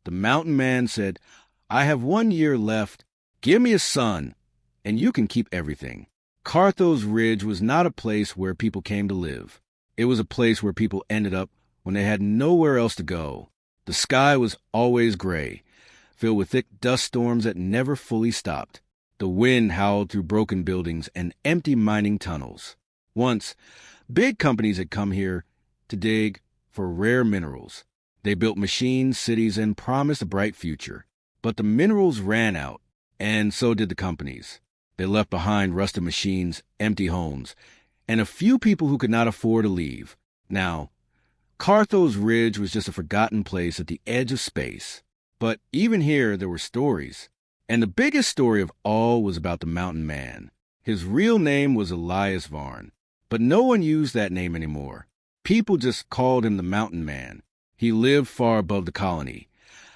The mountain man said, "I have 1 year left. Give me a son, and you can keep everything." Carthos Ridge was not a place where people came to live. It was a place where people ended up when they had nowhere else to go. The sky was always gray, filled with thick dust storms that never fully stopped. The wind howled through broken buildings and empty mining tunnels. Once, big companies had come here to dig for rare minerals. They built machines, cities, and promised a bright future. But the minerals ran out, and so did the companies. They left behind rusted machines, empty homes, and a few people who could not afford to leave. Now, Carthos Ridge was just a forgotten place at the edge of space. But even here, there were stories. And the biggest story of all was about the mountain man. His real name was Elias Varn, but no one used that name anymore. People just called him the mountain man. He lived far above the colony,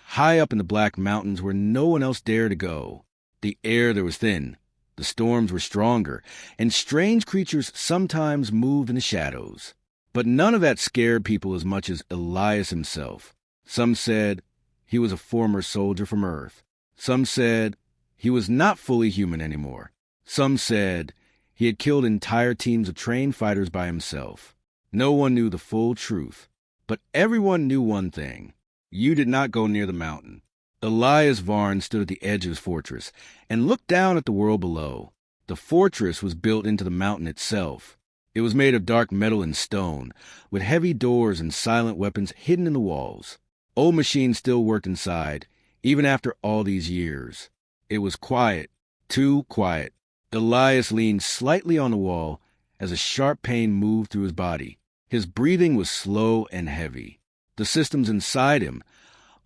high up in the Black Mountains where no one else dared to go. The air there was thin, the storms were stronger, and strange creatures sometimes moved in the shadows. But none of that scared people as much as Elias himself. Some said he was a former soldier from Earth. Some said he was not fully human anymore. Some said he had killed entire teams of trained fighters by himself. No one knew the full truth, but everyone knew one thing. You did not go near the mountain. Elias Varn stood at the edge of his fortress and looked down at the world below. The fortress was built into the mountain itself. It was made of dark metal and stone, with heavy doors and silent weapons hidden in the walls. Old machines still worked inside, even after all these years. It was quiet, too quiet. Elias leaned slightly on the wall as a sharp pain moved through his body. His breathing was slow and heavy. The systems inside him,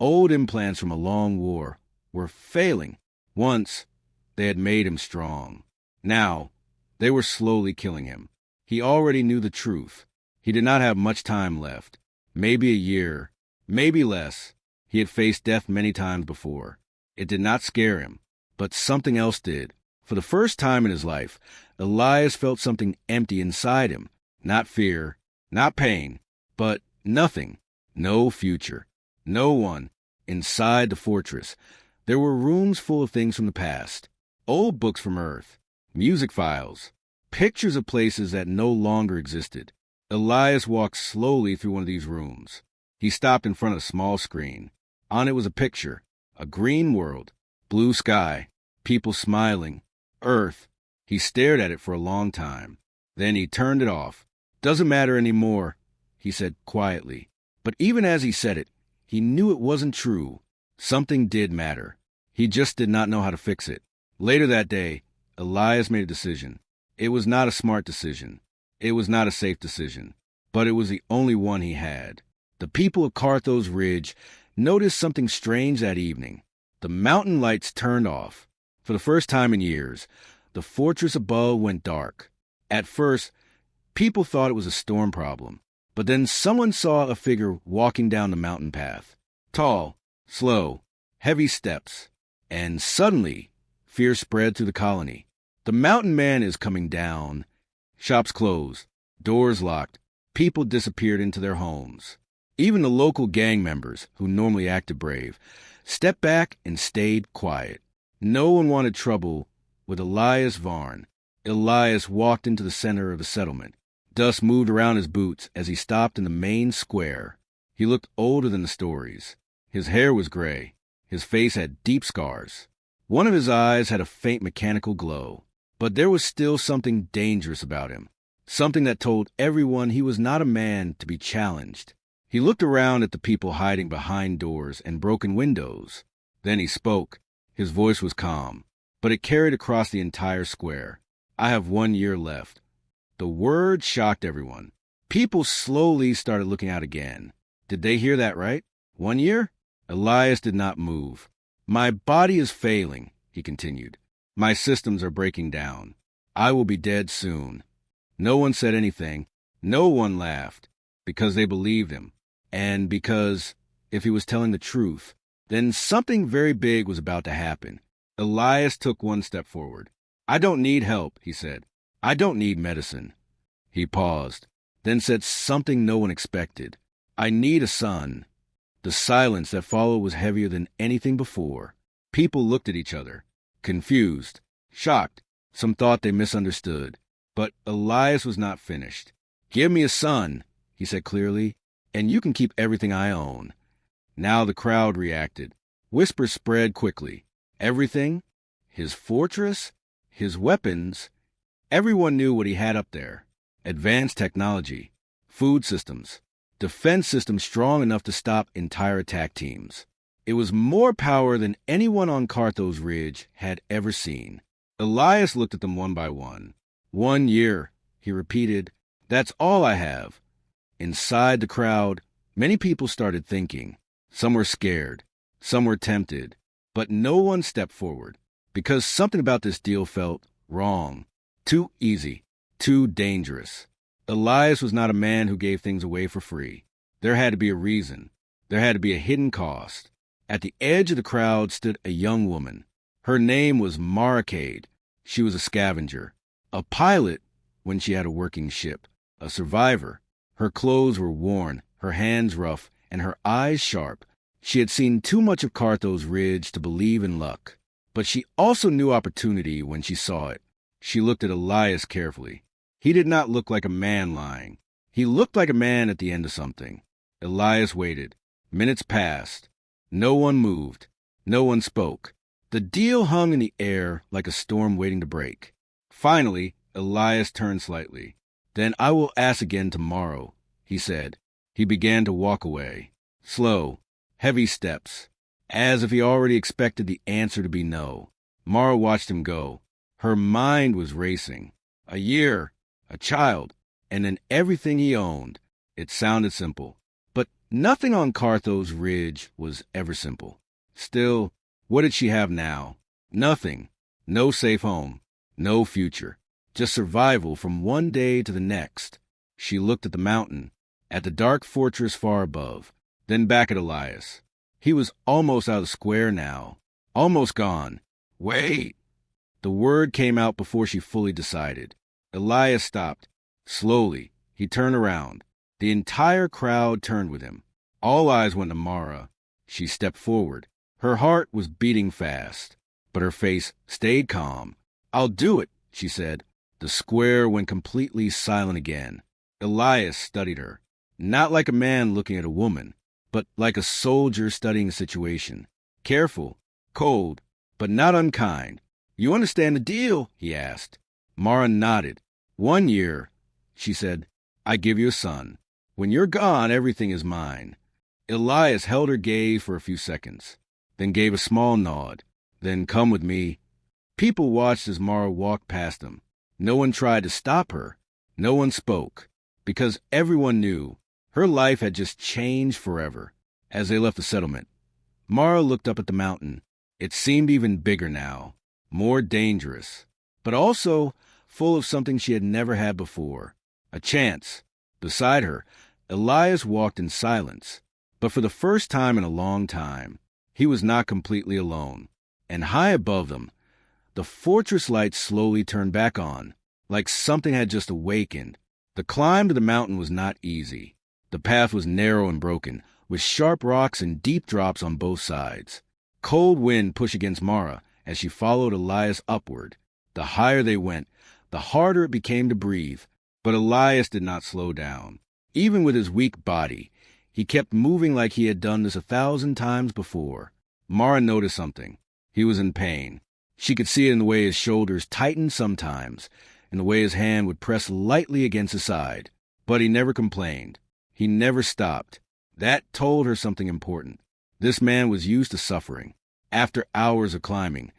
old implants from a long war, were failing. Once, they had made him strong. Now, they were slowly killing him. He already knew the truth. He did not have much time left. Maybe a year, maybe less. He had faced death many times before. It did not scare him, but something else did. For the first time in his life, Elias felt something empty inside him. Not fear, not pain, but nothing. No future. No one. Inside the fortress, there were rooms full of things from the past. Old books from Earth. Music files. Pictures of places that no longer existed. Elias walked slowly through one of these rooms. He stopped in front of a small screen. On it was a picture. A green world. Blue sky. People smiling. Earth. He stared at it for a long time. Then he turned it off. "Doesn't matter anymore," he said quietly. But even as he said it, he knew it wasn't true. Something did matter. He just did not know how to fix it. Later that day, Elias made a decision. It was not a smart decision. It was not a safe decision. But it was the only one he had. The people of Carthos Ridge noticed something strange that evening. The mountain lights turned off. For the first time in years, the fortress above went dark. At first, people thought it was a storm problem. But then someone saw a figure walking down the mountain path. Tall, slow, heavy steps. And suddenly, fear spread through the colony. The mountain man is coming down. Shops closed, doors locked, people disappeared into their homes. Even the local gang members, who normally acted brave, stepped back and stayed quiet. No one wanted trouble with Elias Varn. Elias walked into the center of the settlement. Dust moved around his boots as he stopped in the main square. He looked older than the stories. His hair was gray. His face had deep scars. One of his eyes had a faint mechanical glow. But there was still something dangerous about him. Something that told everyone he was not a man to be challenged. He looked around at the people hiding behind doors and broken windows. Then he spoke. His voice was calm, but it carried across the entire square. "I have 1 year left." The word shocked everyone. People slowly started looking out again. Did they hear that right? 1 year? Elias did not move. "My body is failing," he continued. "My systems are breaking down. I will be dead soon." No one said anything. No one laughed, because they believed him, and because, if he was telling the truth, then something very big was about to happen. Elias took one step forward. "I don't need help," he said. "I don't need medicine." He paused, then said something no one expected. "I need a son." The silence that followed was heavier than anything before. People looked at each other, confused, shocked. Some thought they misunderstood. But Elias was not finished. "Give me a son," he said clearly, "and you can keep everything I own." Now the crowd reacted. Whispers spread quickly. Everything? His fortress? His weapons? Everyone knew what he had up there. Advanced technology, food systems, defense systems strong enough to stop entire attack teams. It was more power than anyone on Carthos Ridge had ever seen. Elias looked at them one by one. 1 year, he repeated. "That's all I have." Inside the crowd, many people started thinking. Some were scared. Some were tempted. But no one stepped forward, because something about this deal felt wrong. Too easy. Too dangerous. Elias was not a man who gave things away for free. There had to be a reason. There had to be a hidden cost. At the edge of the crowd stood a young woman. Her name was Maracade. She was a scavenger. A pilot when she had a working ship. A survivor. Her clothes were worn, her hands rough, and her eyes sharp. She had seen too much of Carthos Ridge to believe in luck. But she also knew opportunity when she saw it. She looked at Elias carefully. He did not look like a man lying. He looked like a man at the end of something. Elias waited. Minutes passed. No one moved. No one spoke. The deal hung in the air like a storm waiting to break. Finally, Elias turned slightly. "Then I will ask again tomorrow," he said. He began to walk away. Slow, heavy steps, as if he already expected the answer to be no. Mara watched him go. Her mind was racing. A year, a child, and then everything he owned. It sounded simple. But nothing on Carthos Ridge was ever simple. Still, what did she have now? Nothing. No safe home. No future. Just survival from one day to the next. She looked at the mountain, at the dark fortress far above, then back at Elias. He was almost out of the square now. Almost gone. "Wait!" The word came out before she fully decided. Elias stopped. Slowly, he turned around. The entire crowd turned with him. All eyes went to Mara. She stepped forward. Her heart was beating fast, but her face stayed calm. "I'll do it," she said. The square went completely silent again. Elias studied her, not like a man looking at a woman, but like a soldier studying a situation. Careful, cold, but not unkind. "You understand the deal?" he asked. Mara nodded. 1 year, she said. "I give you a son. When you're gone, everything is mine." Elias held her gaze for a few seconds, then gave a small nod. Then "Come with me." People watched as Mara walked past them. No one tried to stop her. No one spoke, because everyone knew her life had just changed forever. As they left the settlement, Mara looked up at the mountain. It seemed even bigger now, more dangerous, but also full of something she had never had before, a chance. Beside her, Elias walked in silence, but for the first time in a long time, he was not completely alone. And high above them, the fortress lights slowly turned back on, like something had just awakened. The climb to the mountain was not easy. The path was narrow and broken, with sharp rocks and deep drops on both sides. Cold wind pushed against Mara as she followed Elias upward. The higher they went, the harder it became to breathe. But Elias did not slow down. Even with his weak body, he kept moving like he had done this 1,000 times before. Mara noticed something. He was in pain. She could see it in the way his shoulders tightened sometimes, in the way his hand would press lightly against his side. But he never complained. He never stopped. That told her something important. This man was used to suffering. After hours of climbing,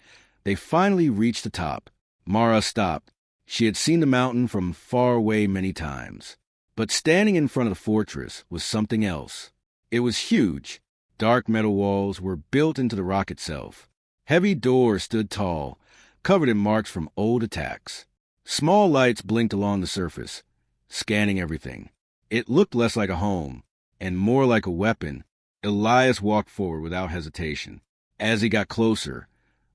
they finally reached the top. Mara stopped. She had seen the mountain from far away many times. But standing in front of the fortress was something else. It was huge. Dark metal walls were built into the rock itself. Heavy doors stood tall, covered in marks from old attacks. Small lights blinked along the surface, scanning everything. It looked less like a home, and more like a weapon. Elias walked forward without hesitation. As he got closer,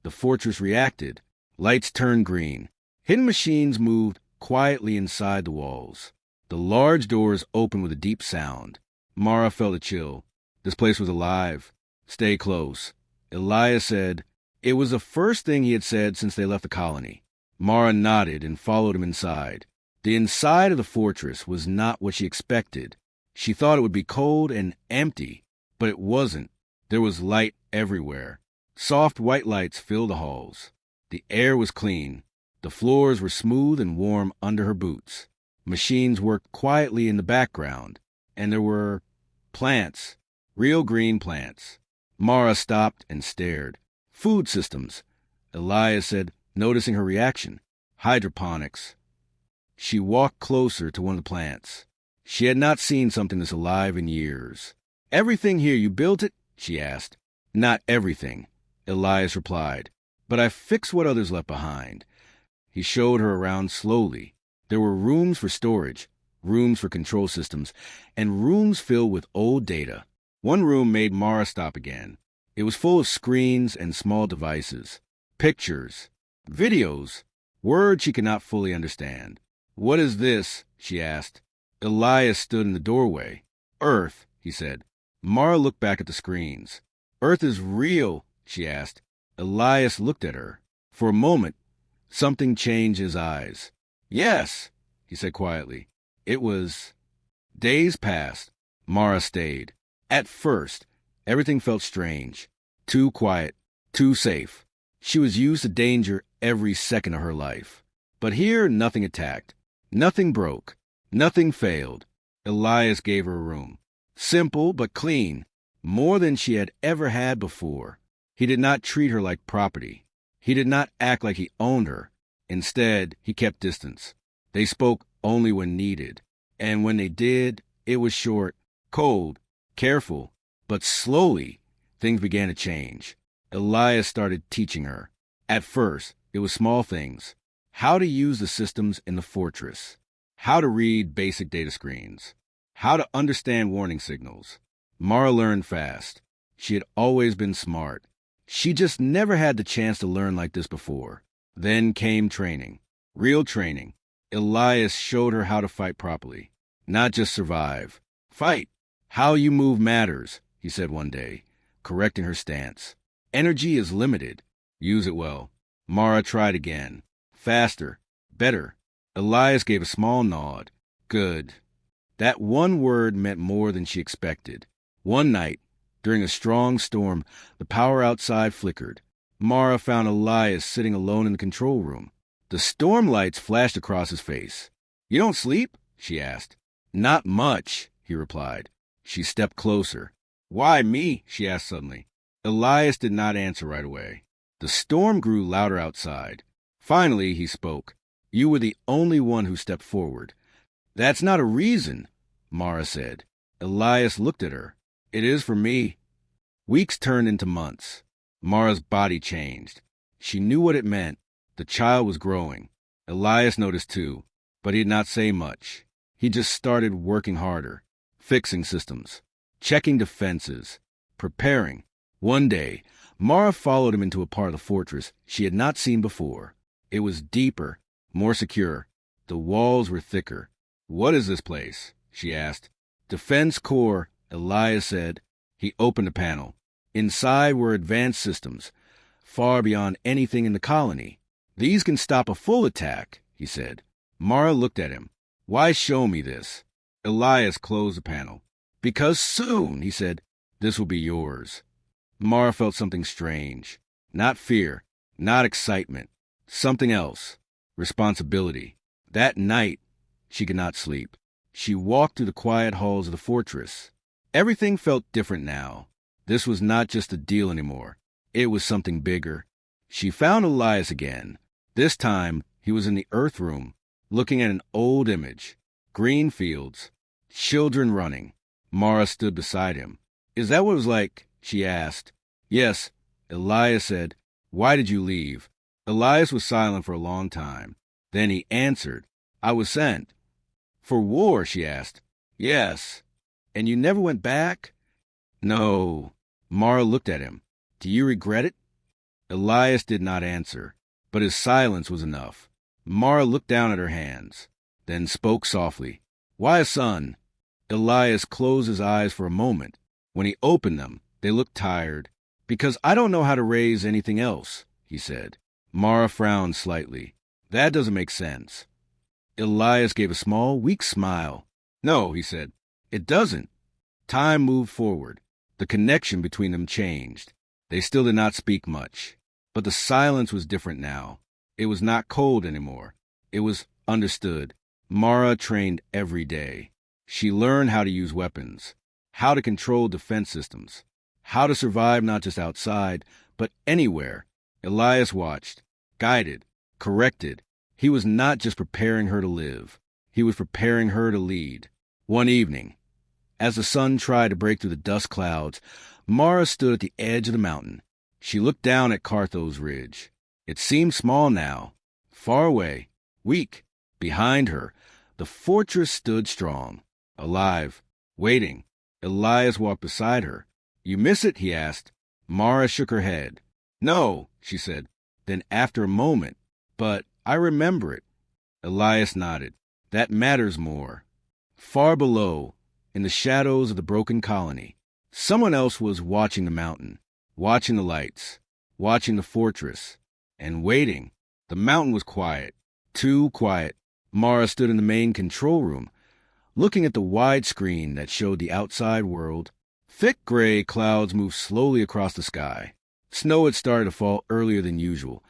the fortress reacted. Lights turned green. Hidden machines moved quietly inside the walls. The large doors opened with a deep sound. Mara felt a chill. This place was alive. Stay close. Elias said. It was the first thing he had said since they left the colony. Mara nodded and followed him inside. The inside of the fortress was not what she expected. She thought it would be cold and empty, but it wasn't. There was light everywhere. Soft white lights filled the halls. The air was clean. The floors were smooth and warm under her boots. Machines worked quietly in the background, and there were plants, real green plants. Mara stopped and stared. Food systems, Elias said, noticing her reaction. Hydroponics. She walked closer to one of the plants. She had not seen something this alive in years. Everything here, you built it? She asked. Not everything, Elias replied, but I fixed what others left behind. He showed her around slowly. There were rooms for storage, rooms for control systems, and rooms filled with old data. One room made Mara stop again. It was full of screens and small devices, pictures, videos, words she could not fully understand. What is this? She asked. Elias stood in the doorway. Earth, he said. Mara looked back at the screens. Earth is real, she asked. Elias looked at her. For a moment, something changed his eyes. Yes, he said quietly. It was... Days passed. Mara stayed. At first, everything felt strange. Too quiet. Too safe. She was used to danger every second of her life. But here, nothing attacked. Nothing broke. Nothing failed. Elias gave her a room. Simple but clean. More than she had ever had before. He did not treat her like property. He did not act like he owned her. Instead, he kept distance. They spoke only when needed. And when they did, it was short, cold, careful. But slowly, things began to change. Elias started teaching her. At first, it was small things. How to use the systems in the fortress. How to read basic data screens. How to understand warning signals. Mara learned fast. She had always been smart. She just never had the chance to learn like this before. Then came training. Real training. Elias showed her how to fight properly. Not just survive. Fight. How you move matters, he said one day, correcting her stance. Energy is limited. Use it well. Mara tried again. Faster. Better. Elias gave a small nod. Good. That one word meant more than she expected. One night, during a strong storm, the power outside flickered. Mara found Elias sitting alone in the control room. The storm lights flashed across his face. You don't sleep? She asked. Not much, he replied. She stepped closer. Why me? She asked suddenly. Elias did not answer right away. The storm grew louder outside. Finally, he spoke. You were the only one who stepped forward. That's not a reason, Mara said. Elias looked at her. It is for me. Weeks turned into months. Mara's body changed. She knew what it meant. The child was growing. Elias noticed too, but he did not say much. He just started working harder, fixing systems, checking defenses, preparing. One day, Mara followed him into a part of the fortress she had not seen before. It was deeper, more secure. The walls were thicker. What is this place? She asked. Defense Corps, Elias said. He opened a panel. Inside were advanced systems, far beyond anything in the colony. These can stop a full attack, he said. Mara looked at him. Why show me this? Elias closed the panel. Because soon, he said, this will be yours. Mara felt something strange. Not fear, not excitement. Something else. Responsibility. That night, she could not sleep. She walked through the quiet halls of the fortress. Everything felt different now. This was not just a deal anymore. It was something bigger. She found Elias again. This time, he was in the Earth room, looking at an old image. Green fields. Children running. Mara stood beside him. Is that what it was like? She asked. Yes, Elias said. Why did you leave? Elias was silent for a long time. Then he answered. I was sent. For war, she asked. Yes. And you never went back? No. Mara looked at him. Do you regret it? Elias did not answer, but his silence was enough. Mara looked down at her hands, then spoke softly. Why a son? Elias closed his eyes for a moment. When he opened them, they looked tired. "Because I don't know how to raise anything else," he said. Mara frowned slightly. "That doesn't make sense." Elias gave a small, weak smile. "No," he said, "it doesn't." Time moved forward. The connection between them changed. They still did not speak much. But the silence was different now. It was not cold anymore. It was understood. Mara trained every day. She learned how to use weapons, how to control defense systems, how to survive not just outside, but anywhere. Elias watched, guided, corrected. He was not just preparing her to live. He was preparing her to lead. One evening, as the sun tried to break through the dust clouds, Mara stood at the edge of the mountain. She looked down at Carthos Ridge. It seemed small now, far away, weak. Behind her, the fortress stood strong, alive, waiting. Elias walked beside her. "You miss it?" he asked. Mara shook her head. "No," she said. Then after a moment, "But I remember it." Elias nodded. "That matters more." Far below, in the shadows of the broken colony, someone else was watching the mountain, watching the lights, watching the fortress, and waiting. The mountain was quiet, too quiet. Mara stood in the main control room, looking at the wide screen that showed the outside world. Thick gray clouds moved slowly across the sky. Snow had started to fall earlier than usual,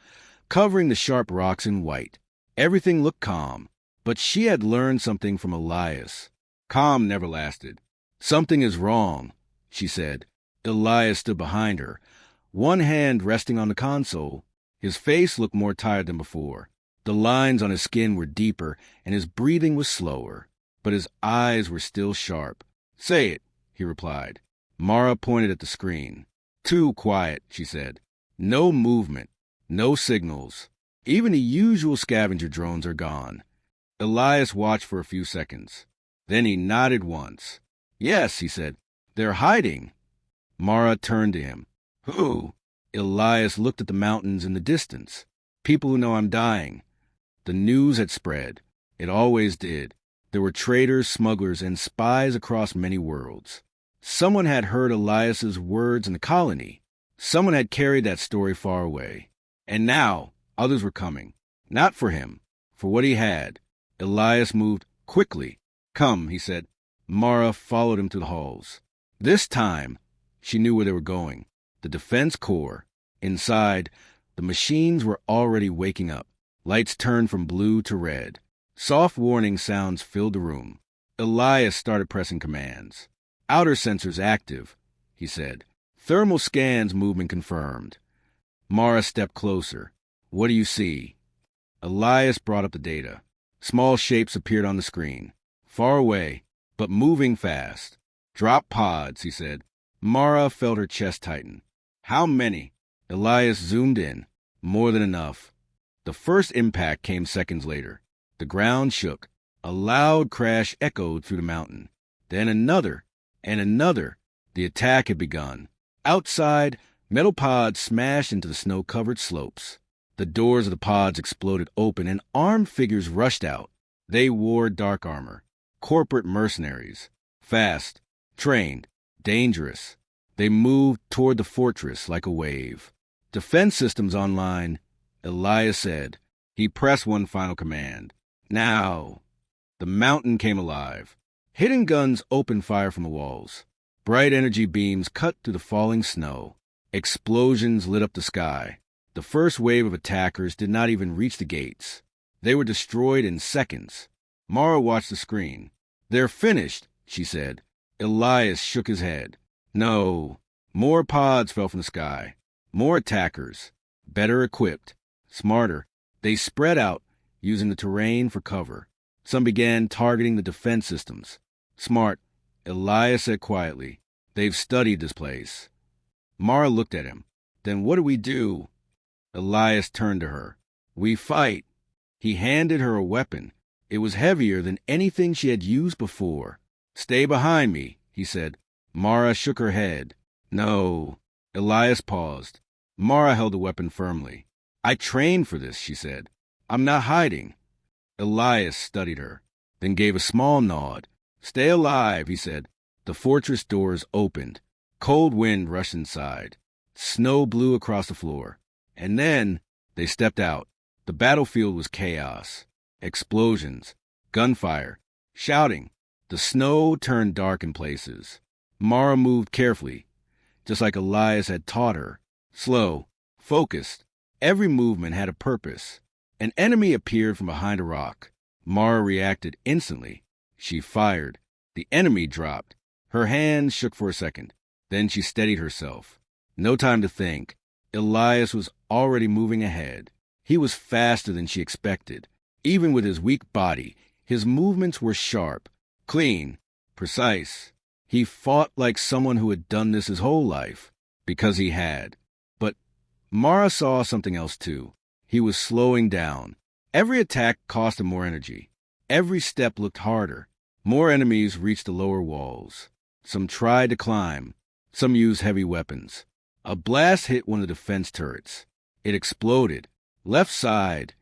covering the sharp rocks in white. Everything looked calm, but she had learned something from Elias. Calm never lasted. "Something is wrong," she said. Elias stood behind her, one hand resting on the console. His face looked more tired than before. The lines on his skin were deeper, and his breathing was slower, but his eyes were still sharp. "Say it," he replied. Mara pointed at the screen. "Too quiet," she said. "No movement, no signals. Even the usual scavenger drones are gone." Elias watched for a few seconds. Then he nodded once. "Yes," he said. "They're hiding." Mara turned to him. "Who?" Elias looked at the mountains in the distance. "People who know I'm dying." The news had spread. It always did. There were traders, smugglers, and spies across many worlds. Someone had heard Elias's words in the colony. Someone had carried that story far away. And now others were coming. Not for him, for what he had. Elias moved quickly. "Come," he said. Mara followed him to the halls. This time, she knew where they were going. The defense corps. Inside, the machines were already waking up. Lights turned from blue to red. Soft warning sounds filled the room. Elias started pressing commands. "Outer sensors active," he said. "Thermal scans movement confirmed." Mara stepped closer. "What do you see?" Elias brought up the data. Small shapes appeared on the screen. Far away, but moving fast. "Drop pods," he said. Mara felt her chest tighten. "How many?" Elias zoomed in. More than enough. The first impact came seconds later. The ground shook. A loud crash echoed through the mountain. Then another, and another. The attack had begun. Outside, metal pods smashed into the snow-covered slopes. The doors of the pods exploded open, and armed figures rushed out. They wore dark armor. Corporate mercenaries. Fast, trained, dangerous. They moved toward the fortress like a wave. "Defense systems online," Elias said. He pressed one final command. "Now." The mountain came alive. Hidden guns opened fire from the walls. Bright energy beams cut through the falling snow. Explosions lit up the sky. The first wave of attackers did not even reach the gates. They were destroyed in seconds. Mara watched the screen. "They're finished," she said. Elias shook his head. "No." More pods fell from the sky. More attackers. Better equipped. Smarter. They spread out, using the terrain for cover. Some began targeting the defense systems. "Smart," Elias said quietly. "They've studied this place." Mara looked at him. "Then what do we do?" Elias turned to her. "We fight." He handed her a weapon. It was heavier than anything she had used before. "Stay behind me," he said. Mara shook her head. "No." Elias paused. Mara held the weapon firmly. "I trained for this," she said. "I'm not hiding." Elias studied her, then gave a small nod. "Stay alive," he said. The fortress doors opened. Cold wind rushed inside. Snow blew across the floor. And then they stepped out. The battlefield was chaos. Explosions, gunfire, shouting. The snow turned dark in places. Mara moved carefully, just like Elias had taught her. Slow, focused. Every movement had a purpose. An enemy appeared from behind a rock. Mara reacted instantly. She fired. The enemy dropped. Her hands shook for a second. Then she steadied herself. No time to think. Elias was already moving ahead. He was faster than she expected. Even with his weak body, his movements were sharp, clean, precise. He fought like someone who had done this his whole life, because he had. But Mara saw something else too. He was slowing down. Every attack cost him more energy. Every step looked harder. More enemies reached the lower walls. Some tried to climb. Some used heavy weapons. A blast hit one of the defense turrets. It exploded. Left side.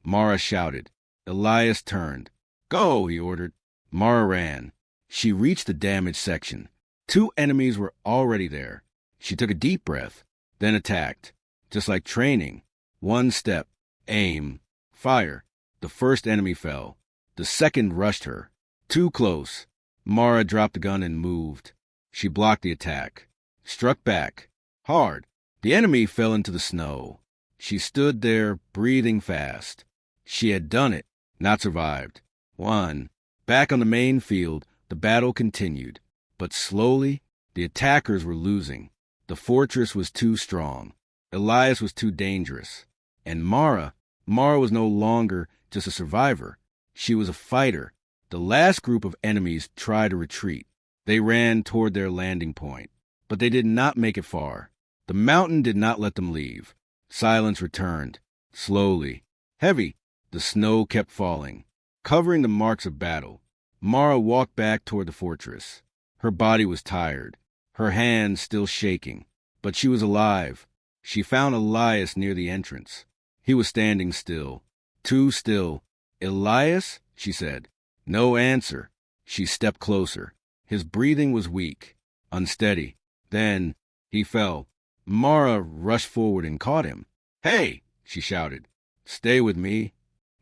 Mara shouted. Elias turned. Go, he ordered. Mara ran. She reached the damaged section. 2 enemies were already there. She took a deep breath, then attacked. Just like training. 1 step. Aim. Fire. The first enemy fell. The second rushed her. Too close. Mara dropped the gun and moved. She blocked the attack. Struck back. Hard. The enemy fell into the snow. She stood there, breathing fast. She had done it, not survived. Won. Back on the main field, the battle continued. But slowly, the attackers were losing. The fortress was too strong. Elias was too dangerous. And Mara was no longer just a survivor. She was a fighter. The last group of enemies tried to retreat. They ran toward their landing point. But they did not make it far. The mountain did not let them leave. Silence returned. Slowly. Heavy. The snow kept falling, covering the marks of battle. Mara walked back toward the fortress. Her body was tired, her hands still shaking. But she was alive. She found Elias near the entrance. He was standing still. Too still. Elias? She said. No answer. She stepped closer. His breathing was weak, unsteady. Then he fell. Mara rushed forward and caught him. Hey, she shouted. Stay with me.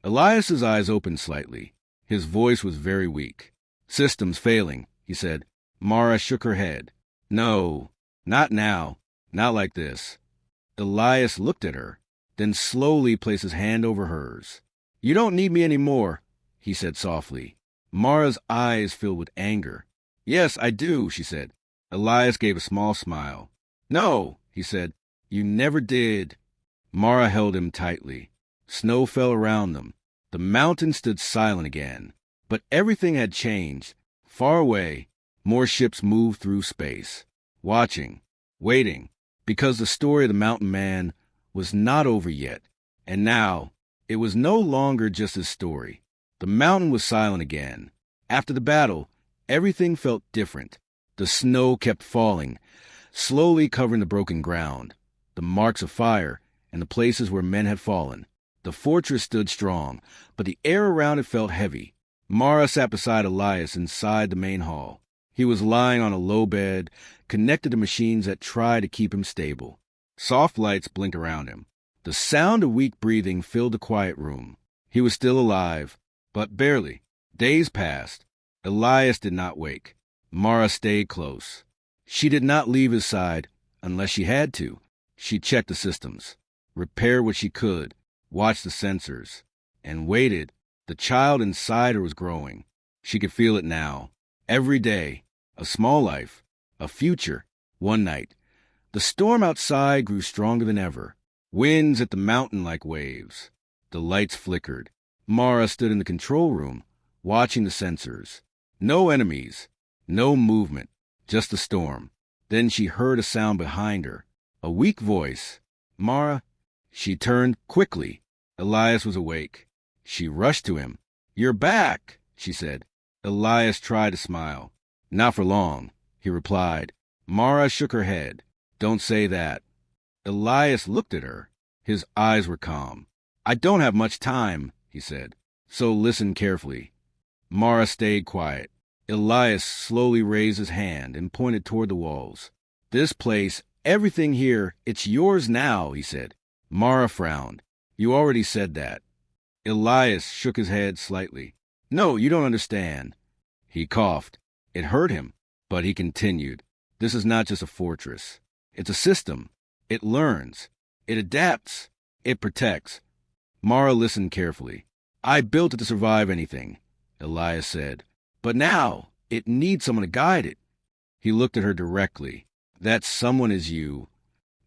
Elias's eyes opened slightly. His voice was very weak. Systems failing, he said. Mara shook her head. No, not now. Not like this. Elias looked at her, then slowly placed his hand over hers. You don't need me anymore, he said softly. Mara's eyes filled with anger. Yes, I do, she said. Elias gave a small smile. No, he said. You never did. Mara held him tightly. Snow fell around them. The mountain stood silent again. But everything had changed. Far away, more ships moved through space. Watching, waiting, because the story of the mountain man was not over yet. And now, it was no longer just his story. The mountain was silent again. After the battle, everything felt different. The snow kept falling, slowly covering the broken ground, the marks of fire, and the places where men had fallen. The fortress stood strong, but the air around it felt heavy. Mara sat beside Elias inside the main hall. He was lying on a low bed, connected to machines that tried to keep him stable. Soft lights blinked around him. The sound of weak breathing filled the quiet room. He was still alive, but barely. Days passed. Elias did not wake. Mara stayed close. She did not leave his side unless she had to. She checked the systems, repaired what she could, watched the sensors, and waited. The child inside her was growing. She could feel it now. Every day, a small life, a future. One night, the storm outside grew stronger than ever. Winds hit the mountain like waves. The lights flickered. Mara stood in the control room, watching the sensors. No enemies, no movement, just the storm. Then she heard a sound behind her, a weak voice. Mara. She turned quickly. Elias was awake. She rushed to him. You're back, she said. Elias tried to smile. Not for long, he replied. Mara shook her head. Don't say that. Elias looked at her. His eyes were calm. I don't have much time, he said. So listen carefully. Mara stayed quiet. Elias slowly raised his hand and pointed toward the walls. This place, everything here, it's yours now, he said. Mara frowned. You already said that. Elias shook his head slightly. No, you don't understand. He coughed. It hurt him, but he continued. This is not just a fortress. It's a system. It learns. It adapts. It protects. Mara listened carefully. I built it to survive anything, Elias said. But now, it needs someone to guide it. He looked at her directly. That someone is you.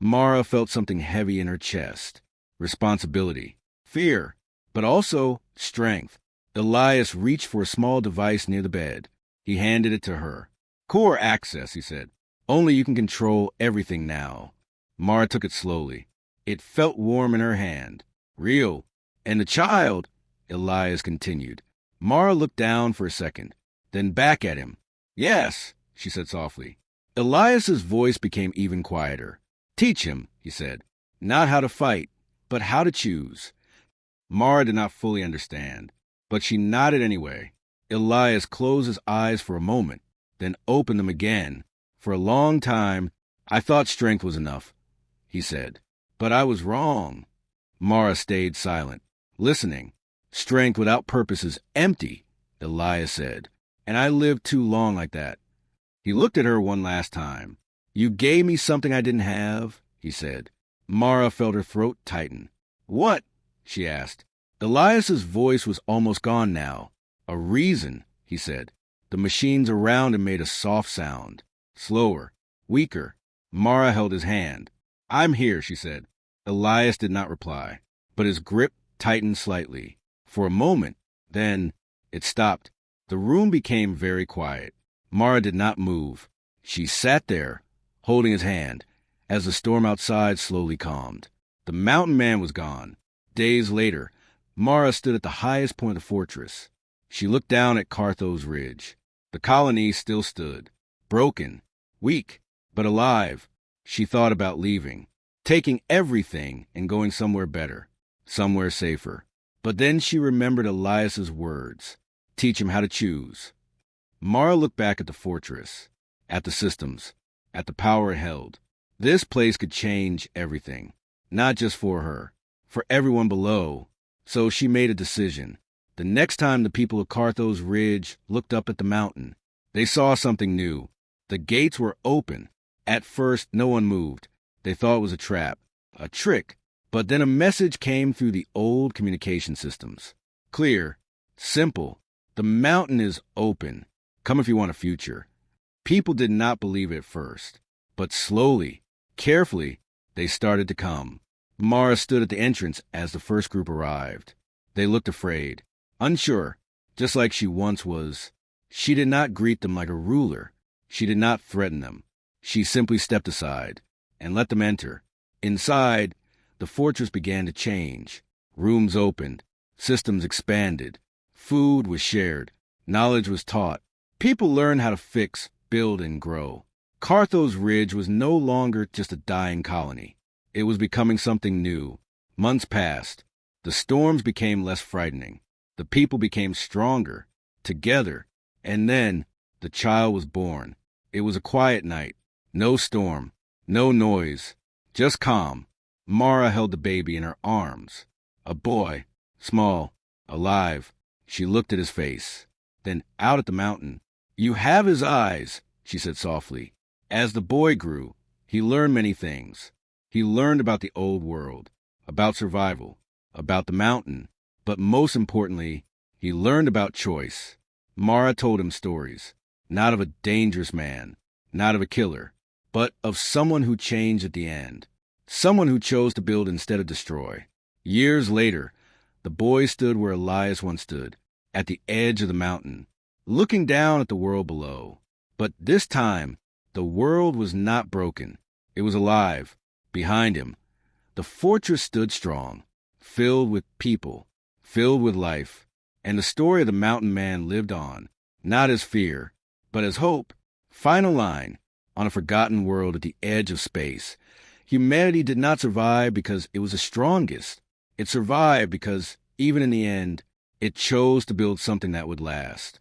Mara felt something heavy in her chest. Responsibility. Fear. But also strength. Elias reached for a small device near the bed. He handed it to her. Core access, he said. Only you can control everything now. Mara took it slowly. It felt warm in her hand. Real. And the child, Elias continued. Mara looked down for a second, then back at him. Yes, she said softly. Elias's voice became even quieter. Teach him, he said. Not how to fight, but how to choose. Mara did not fully understand, but she nodded anyway. Elias closed his eyes for a moment, then opened them again. For a long time, I thought strength was enough, he said. But I was wrong. Mara stayed silent, listening. Strength without purpose is empty, Elias said. And I lived too long like that. He looked at her one last time. You gave me something I didn't have, he said. Mara felt her throat tighten. What? She asked. Elias's voice was almost gone now. A reason, he said. The machines around him made a soft sound. Slower, weaker. Mara held his hand. I'm here, she said. Elias did not reply, but his grip tightened slightly. For a moment, then it stopped. The room became very quiet. Mara did not move. She sat there, holding his hand, as the storm outside slowly calmed. The mountain man was gone. Days later, Mara stood at the highest point of the fortress. She looked down at Carthow's ridge. The colony still stood, broken, weak, but alive. She thought about leaving, taking everything and going somewhere better, somewhere safer. But then she remembered Elias's words. Teach him how to choose. Mara looked back at the fortress, at the systems, at the power it held. This place could change everything, not just for her, for everyone below. So she made a decision. The next time the people of Carthow's ridge looked up at the mountain, they saw something new. The gates were open. At first, no one moved. They thought it was a trap, a trick. But then a message came through the old communication systems. Clear, simple. The mountain is open. Come if you want a future. People did not believe it at first. But slowly, carefully, they started to come. Mara stood at the entrance as the first group arrived. They looked afraid, unsure, just like she once was. She did not greet them like a ruler. She did not threaten them. She simply stepped aside and let them enter. Inside, the fortress began to change. Rooms opened. Systems expanded. Food was shared. Knowledge was taught. People learned how to fix, build, and grow. Carthow's Ridge was no longer just a dying colony. It was becoming something new. Months passed. The storms became less frightening. The people became stronger, together. And then the child was born. It was a quiet night. No storm. No noise. Just calm. Mara held the baby in her arms. A boy. Small. Alive. She looked at his face. Then out at the mountain. You have his eyes, she said softly. As the boy grew, he learned many things. He learned about the old world, about survival, about the mountain, but most importantly, he learned about choice. Mara told him stories, not of a dangerous man, not of a killer, but of someone who changed at the end, someone who chose to build instead of destroy. Years later, the boy stood where Elias once stood, at the edge of the mountain, looking down at the world below. But this time, the world was not broken. It was alive. Behind him, the fortress stood strong, filled with people, filled with life, and the story of the mountain man lived on, not as fear, but as hope. Final line, on a forgotten world at the edge of space. Humanity did not survive because it was the strongest. It survived because, even in the end, it chose to build something that would last.